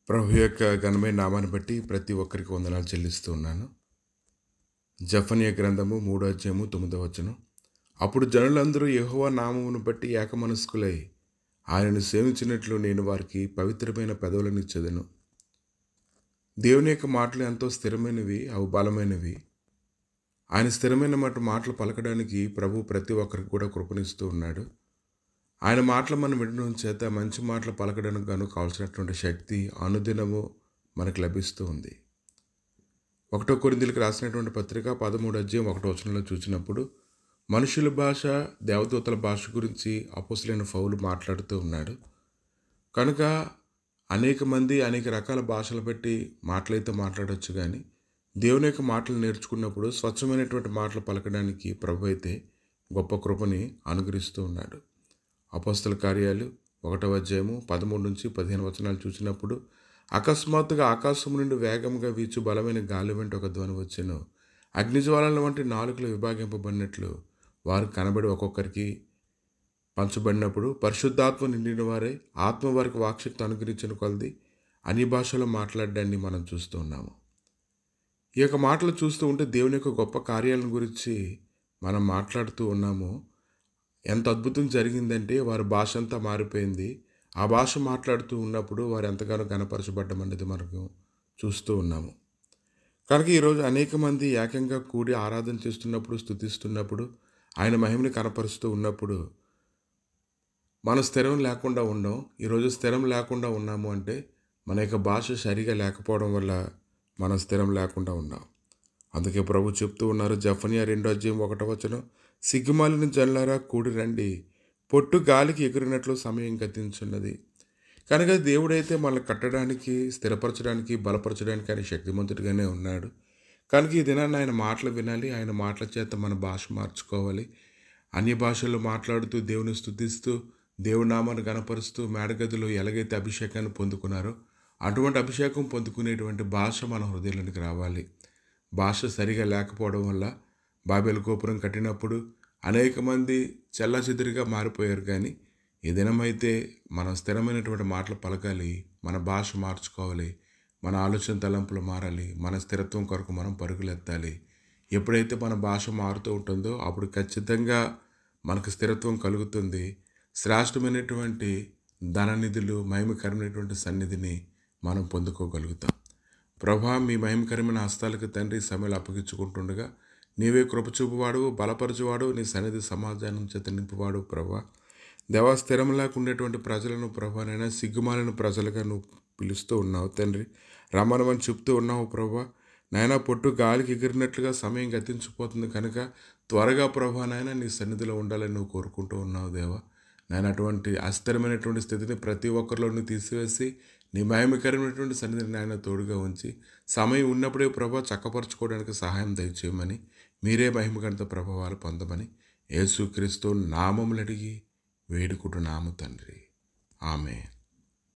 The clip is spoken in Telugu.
ప్రభు యొక్క ఘనమైన నామాన్ని బట్టి ప్రతి ఒక్కరికి వందనాలు చెల్లిస్తూ ఉన్నాను. జెఫన్యా గ్రంథము 3వ అధ్యాయము 9వ వచనం. అప్పుడు జనులందరూ యెహోవా నామమును బట్టి ఏకమనస్కులై ఆయనను సేవించినట్లు నేను వారికి పవిత్రమైన పెదవులను ఇచ్చెదను. దేవుని యొక్క మాటలు ఎంతో స్థిరమైనవి, అవి బలమైనవి. ఆయన స్థిరమైన మాటలు పలకడానికి ప్రభు ప్రతి ఒక్కరికి కూడా కృపణిస్తూ ఉన్నాడు. ఆయన మాటలు మనం వినడం చేత మంచి మాటలు పలకడానికి గాను కావాల్సినటువంటి శక్తి అనుదినము మనకు లభిస్తూ ఉంది. 1 కొరింథీయులకు రాసినటువంటి పత్రిక 13వ అధ్యాయం 1వ వచనంలో చూసినప్పుడు మనుషుల భాష, దేవదూతల భాష గురించి అపోస్తలుడైన పౌలు మాట్లాడుతూ ఉన్నాడు. కనుక అనేక మంది అనేక రకాల భాషలు బట్టి మాటలైతే మాట్లాడవచ్చు, కానీ దేవుని యొక్క మాటలు నేర్చుకున్నప్పుడు స్వచ్ఛమైనటువంటి మాటలు పలకడానికి ప్రభు అయితే గొప్ప కృపని అనుగ్రహిస్తూ ఉన్నాడు. అపోస్తల కార్యాలు 1వ అధ్యాయము 13 నుంచి 15 వచనాలు చూసినప్పుడు అకస్మాత్తుగా ఆకాశం నుండి వేగంగా వీచు బలమైన గాలి వెంట ఒక ధ్వని వచ్చెను. అగ్నిజ్వాలల వంటి నాలుకలు విభాగింపబడినట్లు వారు కనబడి ఒక్కొక్కరికి పంచబడినప్పుడు పరిశుద్ధాత్మ నిండిన వారే ఆత్మ వారికి వాక్శక్తి అనుగ్రహించిన కొలది అన్ని భాషలో మాట్లాడడాన్ని మనం చూస్తూ ఉన్నాము. ఈ యొక్క మాటలు చూస్తూ ఉంటే దేవుని యొక్క గొప్ప కార్యాలను గురించి మనం మాట్లాడుతూ ఉన్నాము. ఎంత అద్భుతం జరిగిందంటే వారి భాష అంతా మారిపోయింది. ఆ భాష మాట్లాడుతూ ఉన్నప్పుడు వారు ఎంతగానో గణపరచబడ్డం అనేది మనకు చూస్తూ ఉన్నాము. కనుక ఈరోజు అనేక మంది ఏకంగా కూడి ఆరాధన చేస్తున్నప్పుడు, స్తుతిస్తున్నప్పుడు, ఆయన మహిమని కనపరుస్తూ ఉన్నప్పుడు మనం స్థిరం లేకుండా ఉన్నాం. ఈరోజు స్థిరం లేకుండా ఉన్నాము అంటే మన యొక్క భాష సరిగా లేకపోవడం వల్ల మనం స్థిరం లేకుండా ఉన్నాం. అందుకే ప్రభు చెప్తూ ఉన్నారు, జెఫన్యా 2వ అధ్యాయం 1వ వచనం, సిగ్గుమాలిన జనులారా కూడి రండి, పొట్టు గాలికి ఎగిరినట్లు సమయం గతించున్నది. కనుక దేవుడైతే మనల్ని కట్టడానికి, స్థిరపరచడానికి, బలపరచడానికి ఆయన శక్తిమంతుడిగానే ఉన్నాడు. కనుక ఈ దినాన్ని ఆయన మాటలు వినాలి, ఆయన మాటల చేత మన భాష మార్చుకోవాలి. అన్య భాషల్లో మాట్లాడుతూ దేవుని స్తుతిస్తూ దేవుడి నామాన్ని గణపరుస్తూ మేడగదిలో ఎలాగైతే అభిషేకాన్ని పొందుకున్నారో అటువంటి అభిషేకం పొందుకునేటువంటి భాష మన హృదయంలోనికి రావాలి. భాష సరిగా లేకపోవడం వల్ల బాబెలు గోపురం కట్టినప్పుడు అనేక మంది చెల్లాచెదురుగా మారిపోయారు. కానీ ఈ దినమైతే మనం స్థిరమైనటువంటి మాటలు పలకాలి, మన భాష మార్చుకోవాలి, మన ఆలోచన తలంపులు మారాలి, మన స్థిరత్వం కొరకు మనం పరుగులెత్తాలి. ఎప్పుడైతే మన భాష మారుతూ ఉంటుందో అప్పుడు ఖచ్చితంగా మనకు స్థిరత్వం కలుగుతుంది. శ్రేష్టమైనటువంటి ధననిధులు, మహిమకరమైనటువంటి సన్నిధిని మనం పొందుకోగలుగుతాం. ప్రభా, మీ మహిమకరమైన హస్తాలకు తండ్రి సమయాలు అప్పగించుకుంటుండగా నీవే కృపచూపువాడు, బలపరచువాడు, నీ సన్నిధి సమాధానం చేత నింపువాడు. ప్రభా, దేవా, స్థిరం లేకుండేటువంటి ప్రజలను ప్రభానైనా సిగ్గుమాలిన ప్రజలుగా నువ్వు పిలుస్తూ ఉన్నావు తండ్రి. రమ్మనమని చెప్తూ ఉన్నావు ప్రభా. నాయన పొట్టు గాలికి ఎగిరినట్లుగా సమయం గతించిపోతుంది కనుక త్వరగా ప్రభానైనా నీ సన్నిధిలో ఉండాలని నువ్వు కోరుకుంటూ ఉన్నావు దేవా. నేను అటువంటి అస్థిరమైనటువంటి స్థితిని ప్రతి ఒక్కరిలోనూ తీసివేసి నీ మహిమకరమైనటువంటి సన్నిధిని నాయన తోడుగా ఉంచి సమయం ఉన్నప్పుడే ప్రభా చక్కపరచుకోవడానికి సహాయం దయచేయమని, మీరే మహిమగణత ప్రభావాలు పొందమని యేసుక్రీస్తు నామములు అడిగి వేడుకుంటున్నాము తండ్రి. ఆమేన్.